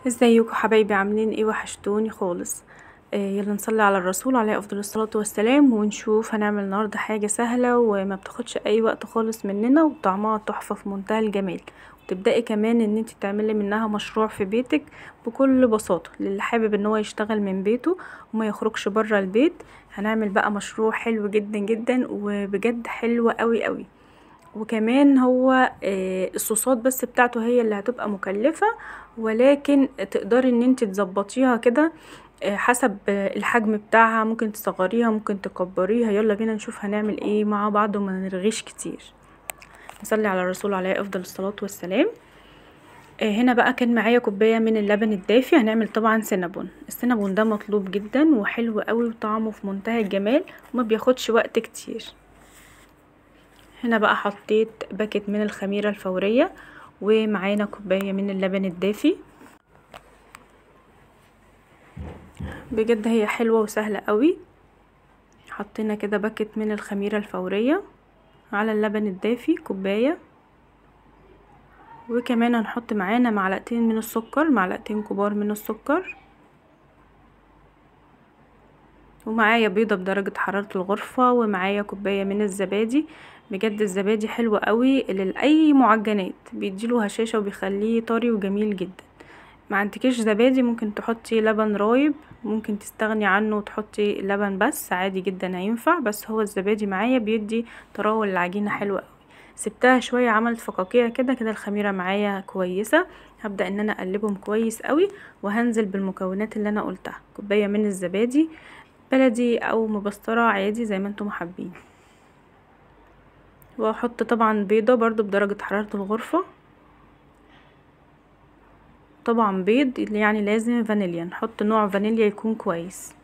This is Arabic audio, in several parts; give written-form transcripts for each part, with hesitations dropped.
ازيكم حبايبي؟ عاملين ايه؟ وحشتوني خالص. يلا نصلي على الرسول عليه افضل الصلاة والسلام ونشوف هنعمل النهارده حاجة سهلة وما بتاخدش اي وقت خالص مننا وطعمها تحفة في منتهى الجمال. وتبدأي كمان ان انت تعملي منها مشروع في بيتك بكل بساطة للي حابب ان هو يشتغل من بيته وما يخرجش بره البيت. هنعمل بقى مشروع حلو جدا جدا وبجد حلو قوي قوي. وكمان هو الصوصات بس بتاعته هي اللي هتبقى مكلفة، ولكن تقدري ان انت تظبطيها كده حسب الحجم بتاعها، ممكن تصغريها ممكن تكبريها. يلا بينا نشوف هنعمل ايه مع بعض وما نرغيش كتير. نصلي على الرسول عليه افضل الصلاة والسلام. هنا بقى كان معايا كوباية من اللبن الدافي. هنعمل طبعا سينابون. السينابون ده مطلوب جدا وحلو قوي وطعمه في منتهى الجمال وما بياخدش وقت كتير. هنا بقى حطيت باكت من الخميرة الفورية ومعانا كوباية من اللبن الدافي. بجد هي حلوة وسهلة قوي. حطينا كده باكت من الخميرة الفورية على اللبن الدافي كوباية، وكمان هنحط معانا معلقتين من السكر، معلقتين كبار من السكر، ومعايا بيضة بدرجة حرارة الغرفة، ومعايا كوباية من الزبادي. بجد الزبادي حلو قوي لأي معجنات، بيديله هشاشة وبيخليه طري وجميل جدا. ما عندكيش زبادي ممكن تحطي لبن رايب، ممكن تستغني عنه وتحطي لبن بس عادي جدا هينفع، بس هو الزبادي معايا بيدي طراوة للعجينة حلوة قوي. سبتها شوية عملت فقاقيع كده كده. الخميرة معايا كويسة. هبدأ ان انا اقلبهم كويس قوي وهنزل بالمكونات اللي انا قلتها. كوباية من الزبادي بلدي او مبسترة عادي زي ما انتم حابين، واحط طبعا بيضة برضو بدرجة حرارة الغرفة. طبعا بيض يعني لازم فانيليا، نحط نوع فانيليا يكون كويس.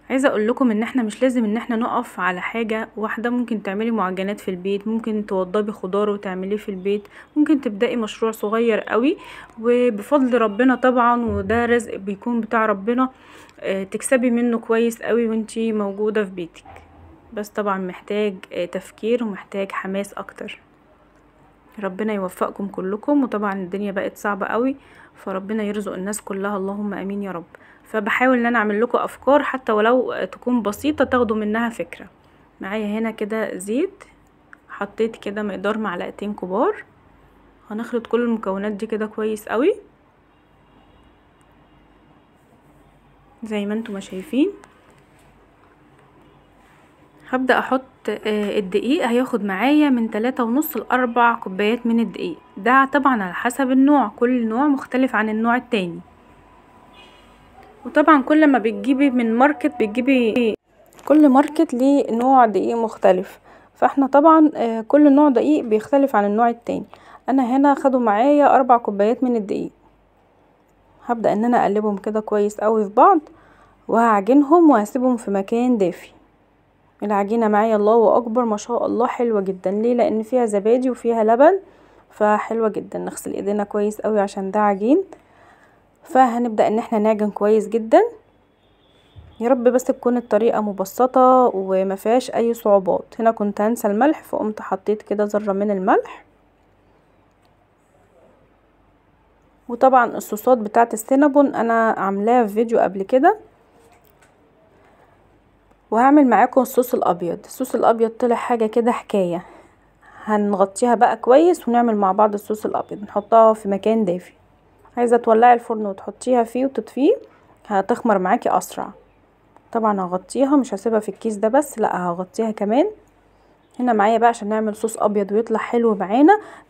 عايزه اقول لكم ان احنا مش لازم ان احنا نقف على حاجه واحده، ممكن تعملي معجنات في البيت، ممكن توضبي خضار وتعمليه في البيت، ممكن تبداي مشروع صغير قوي وبفضل ربنا طبعا، وده رزق بيكون بتاع ربنا، تكسبي منه كويس قوي وانتي موجوده في بيتك. بس طبعا محتاج تفكير ومحتاج حماس اكتر. ربنا يوفقكم كلكم. وطبعا الدنيا بقت صعبة قوي، فربنا يرزق الناس كلها اللهم امين يا رب. فبحاول ان انا اعمل لكم افكار حتى ولو تكون بسيطة تاخدوا منها فكرة. معايا هنا كده زيت، حطيت كده مقدار معلقتين كبار. هنخلط كل المكونات دي كده كويس قوي زي ما انتم ما شايفين. هبدأ احط الدقيق. هياخد معايا من 3.5 ل4 كوبايات من الدقيق، ده طبعا على حسب النوع، كل نوع مختلف عن النوع التاني. وطبعا كل ما بتجيبي من ماركت بتجيبي، كل ماركت ليه نوع دقيق مختلف، فاحنا طبعا كل نوع دقيق بيختلف عن النوع التاني. انا هنا خدوا معايا 4 كوبايات من الدقيق. هبدأ ان انا اقلبهم كده كويس قوي في بعض وهعجنهم وهسيبهم في مكان دافي. العجينة معايا الله اكبر ما شاء الله حلوة جدا. ليه؟ لان فيها زبادي وفيها لبن، فحلوة جدا. نغسل ايدينا كويس قوي عشان ده عجين. فهنبدأ ان احنا نعجن كويس جدا. يا رب بس تكون الطريقة مبسطة وما فيهاش اي صعوبات. هنا كنت هنسى الملح فقمت حطيت كده ذرة من الملح. وطبعا الصوصات بتاعه السينابون انا عاملاها في فيديو قبل كده. وهعمل معاكم الصوص الابيض. الصوص الابيض طلع حاجة كده حكاية. هنغطيها بقى كويس ونعمل مع بعض الصوص الابيض. نحطها في مكان دافي. عايزة تولعي الفرن وتحطيها فيه وتطفيه هتخمر معاكي اسرع. طبعا هغطيها، مش هسيبها في الكيس ده بس، لا هغطيها كمان. هنا معايا بقى عشان نعمل صوص ابيض ويطلع حلو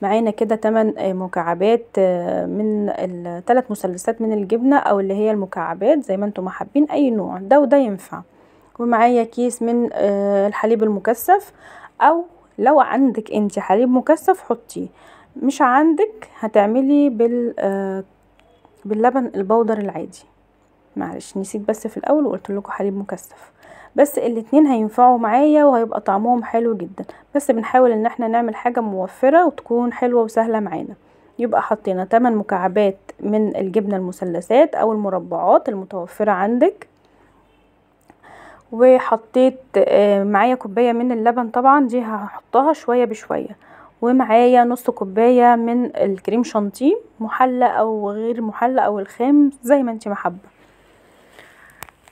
معانا كده 8 مكعبات من 3 مثلثات من الجبنة، او اللي هي المكعبات زي ما انتم حابين، اي نوع ده وده ينفع. ومعايا كيس من الحليب المكثف، او لو عندك انت حليب مكثف حطيه، مش عندك هتعملي باللبن البودر العادي. معلش نسيت بس في الاول وقلت لكم حليب مكثف، بس الاتنين هينفعوا معايا وهيبقى طعمهم حلو جدا. بس بنحاول ان احنا نعمل حاجة موفرة وتكون حلوة وسهلة معانا. يبقى حطينا 8 مكعبات من الجبنة المثلثات او المربعات المتوفرة عندك. وحطيت معايا كوباية من اللبن، طبعا دي هحطها شوية بشوية. ومعايا نص كوبايه من الكريم شانتيه محلى او غير محلى او الخام زي ما انت محبه.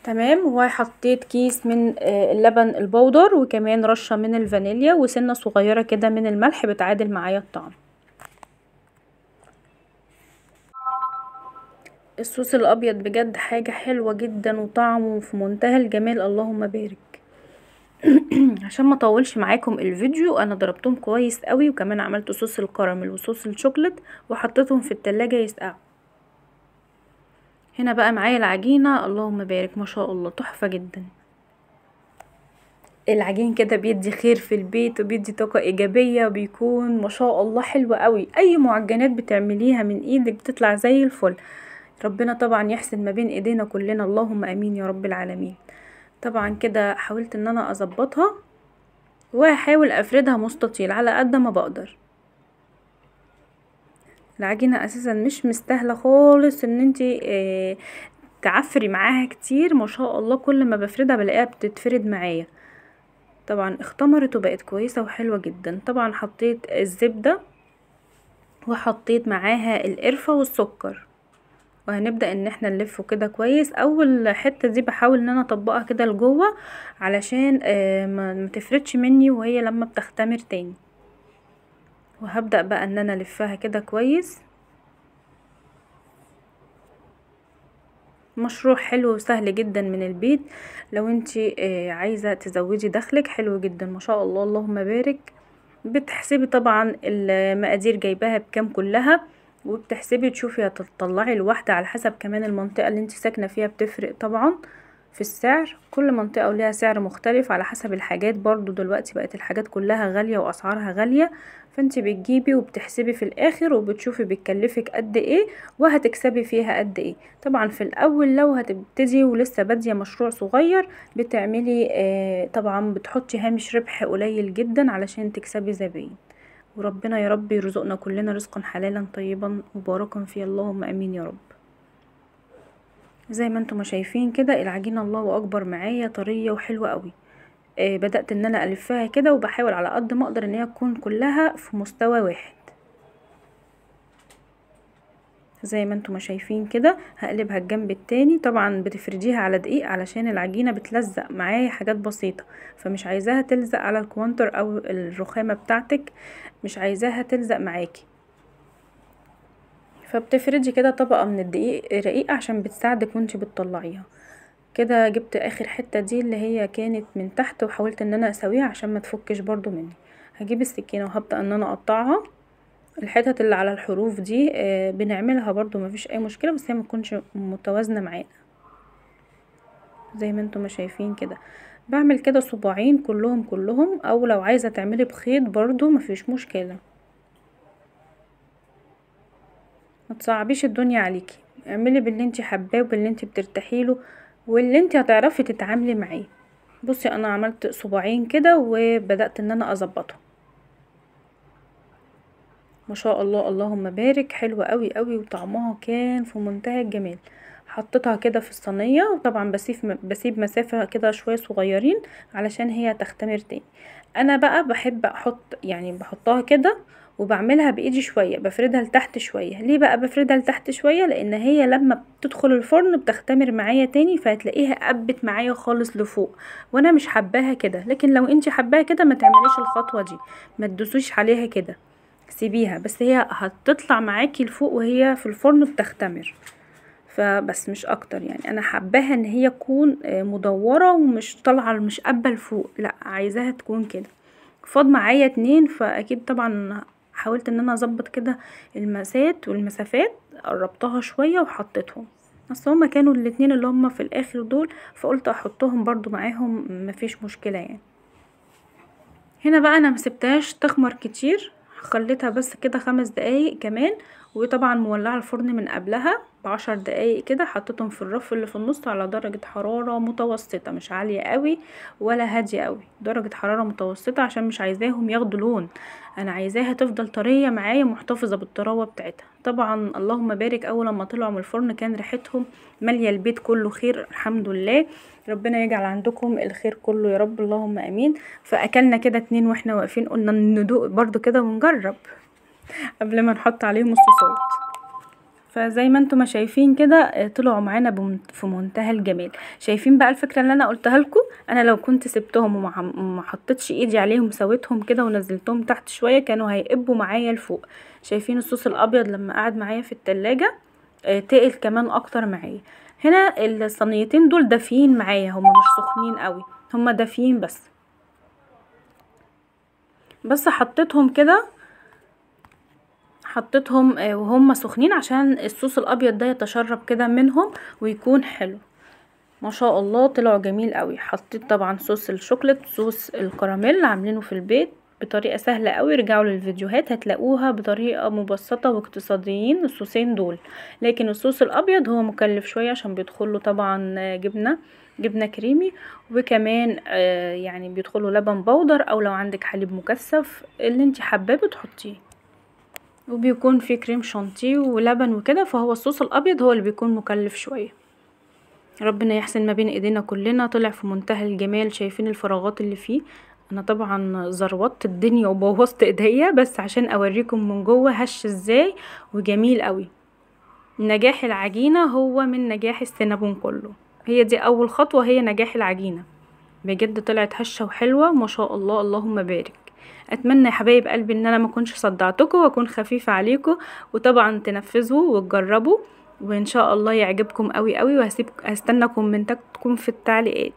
تمام. وحطيت كيس من اللبن البودر وكمان رشه من الفانيليا وسنه صغيره كده من الملح بتعادل معايا الطعم. الصوص الابيض بجد حاجه حلوه جدا وطعمه في منتهى الجمال، اللهم بارك. عشان ما اطولش معاكم الفيديو انا ضربتهم كويس قوي وكمان عملت صوص الكراميل وصوص الشوكولات وحطيتهم في التلاجة يسقعوا. هنا بقى معايا العجينه، اللهم بارك ما شاء الله تحفه جدا. العجين كده بيدي خير في البيت وبيدي طاقه ايجابيه وبيكون ما شاء الله حلو قوي. اي معجنات بتعمليها من ايدك بتطلع زي الفل. ربنا طبعا يحسن ما بين ايدينا كلنا، اللهم امين يا رب العالمين. طبعا كده حاولت ان انا اظبطها وهحاول افردها مستطيل على قد ما بقدر. العجينه اساسا مش مستاهله خالص ان انتي تعفري معاها كتير، ما شاء الله كل ما بفردها بلاقيها بتتفرد معايا. طبعا اختمرت وبقت كويسه وحلوه جدا. طبعا حطيت الزبده وحطيت معاها القرفه والسكر وهنبدأ ان احنا نلفه كده كويس. اول حتة دي بحاول ان انا اطبقها كده لجوه علشان ما تفردش مني وهي لما بتختمر تاني. وهبدأ بقى ان انا الفها كده كويس. مشروع حلو وسهل جدا من البيت. لو انتي عايزة تزودي دخلك حلو جدا ما شاء الله اللهم بارك. بتحسبي طبعا المقادير جايباها بكام كلها وبتحسبي تشوفي هتطلعي الواحدة على حسب كمان المنطقة اللي انت ساكنة فيها بتفرق طبعا في السعر. كل منطقة وليها سعر مختلف على حسب الحاجات. برضو دلوقتي بقت الحاجات كلها غالية واسعارها غالية، فانت بتجيبي وبتحسبي في الاخر وبتشوفي بتكلفك قد ايه وهتكسبي فيها قد ايه. طبعا في الاول لو هتبتدي ولسه بادية مشروع صغير بتعملي طبعا بتحطي هامش ربح قليل جدا علشان تكسبي زباين. وربنا يا رب يرزقنا كلنا رزقا حلالا طيبا مباركا فيه، اللهم امين يا رب. زي ما انتم ما شايفين كده العجينه الله اكبر معايا طريه وحلوه قوي. بدات ان انا الفها كده وبحاول على قد ما اقدر ان هي تكون كلها في مستوى واحد. زي ما انتم ما شايفين كده هقلبها الجنب التاني. طبعا بتفرديها على دقيق علشان العجينه بتلزق معايا حاجات بسيطه، فمش عايزاها تلزق على الكوانتر او الرخامه بتاعتك، مش عايزاها تلزق معاكي. فبتفردي كده طبقة من الدقيق رقيقة عشان بتساعدك وانتي بتطلعيها. كده جبت اخر حتة دي اللي هي كانت من تحت وحاولت ان انا اسويها عشان ما تفكش برضو مني. هجيب السكينة وهبدأ ان انا اقطعها. الحتت اللي على الحروف دي بنعملها برضو مفيش اي مشكلة، بس هي ما تكونش متوازنة معانا. زي ما انتم ما شايفين كده بعمل كده صباعين كلهم او لو عايزة تعملي بخيط برضو مفيش مشكلة. ما تصعبيش الدنيا عليكي، اعملي باللي انتي حباه وباللي انتي بترتاحي له واللي انتي هتعرفي تتعاملي معاه. بصي انا عملت صباعين كده وبدأت ان انا اظبطهم. ما شاء الله اللهم بارك حلوة قوي قوي وطعمها كان في منتهى الجمال. حطيتها كده في الصينيه وطبعا بسيب مسافه كده شويه صغيرين علشان هي تختمر تاني. انا بقى بحب احط يعني بحطها كده وبعملها بايدي شويه، بفردها لتحت شويه. ليه بقى بفردها لتحت شويه؟ لان هي لما بتدخل الفرن بتختمر معايا تاني فهتلاقيها قبت معايا خالص لفوق وانا مش حباها كده. لكن لو انتي حباها كده ما تعمليش الخطوه دي، ما تدوسيش عليها كده، سيبيها بس هي هتطلع معاكي لفوق وهي في الفرن بتختمر. فبس مش اكتر يعني. انا حباها ان هي تكون مدوره ومش طالعه مش قابه لفوق، لا عايزاها تكون كده. فاض معايا 2 فاكيد طبعا حاولت ان انا اظبط كده المسافات والمسافات، قربتها شويه وحطيتهم. اصل هما كانوا الاتنين اللي هما في الاخر دول فقلت احطهم برضو معاهم مفيش مشكله يعني. هنا بقى انا مسبتهاش تخمر كتير، خليتها بس كده 5 دقايق كمان وطبعا مولعه الفرن من قبلها ب10 دقايق كده. حطيتهم في الرف اللي في النص على درجه حراره متوسطه، مش عاليه قوي ولا هاديه قوي، درجه حراره متوسطه، عشان مش عايزاهم ياخدوا لون، انا عايزاها تفضل طريه معايا محتفظه بالطراوه بتاعتها. طبعا اللهم بارك، اول لما طلعوا من الفرن كان ريحتهم ماليه البيت كله خير، الحمد لله. ربنا يجعل عندكم الخير كله يا رب، اللهم امين. فاكلنا كده 2 واحنا واقفين، قلنا ندوق برضو كده ونجرب قبل ما نحط عليهم الصوصات. فزي ما انتم ما شايفين كده طلعوا معانا في منتهى الجمال. شايفين بقى الفكره اللي انا قلتها لكم؟ انا لو كنت سبتهم وما حطيتش ايدي عليهم، سويتهم كده ونزلتهم تحت شويه، كانوا هيقبوا معايا لفوق. شايفين الصوص الابيض لما قعد معايا في التلاجة تقل كمان اكتر معايا. هنا الصينيتين دول دافيين معايا، هما مش سخنين قوي، هما دافيين بس حطيتهم كده، حطيتهم وهم سخنين عشان الصوص الابيض ده يتشرب كده منهم ويكون حلو. ما شاء الله طلعوا جميل قوي. حطيت طبعا صوص الشوكولات، صوص الكراميل عاملينه في البيت بطريقه سهله قوي، رجعوا للفيديوهات هتلاقوها بطريقه مبسطه واقتصاديين الصوصين دول. لكن الصوص الابيض هو مكلف شويه عشان بيدخله طبعا جبنه كريمي، وكمان يعني بيدخله لبن بودر، او لو عندك حليب مكثف اللي انت حباه بتحطيه، وبيكون فيه كريم شانتيه ولبن وكده. فهو الصوص الابيض هو اللي بيكون مكلف شويه. ربنا يحسن ما بين ايدينا كلنا. طلع في منتهى الجمال. شايفين الفراغات اللي فيه؟ انا طبعا زروطت الدنيا وبوظت ايديا بس عشان اوريكم من جوه هش ازاي وجميل قوي. نجاح العجينه هو من نجاح السينابون كله، هي دي اول خطوه، هي نجاح العجينه. بجد طلعت هشه وحلوه ما شاء الله، اللهم بارك. اتمنى يا حبايب قلبي ان انا ما اكونش صدعتكم واكون خفيفه عليكم، وطبعا تنفذوا وتجربوا، وان شاء الله يعجبكم قوي قوي. وهستنى كومنتاتكم في التعليقات.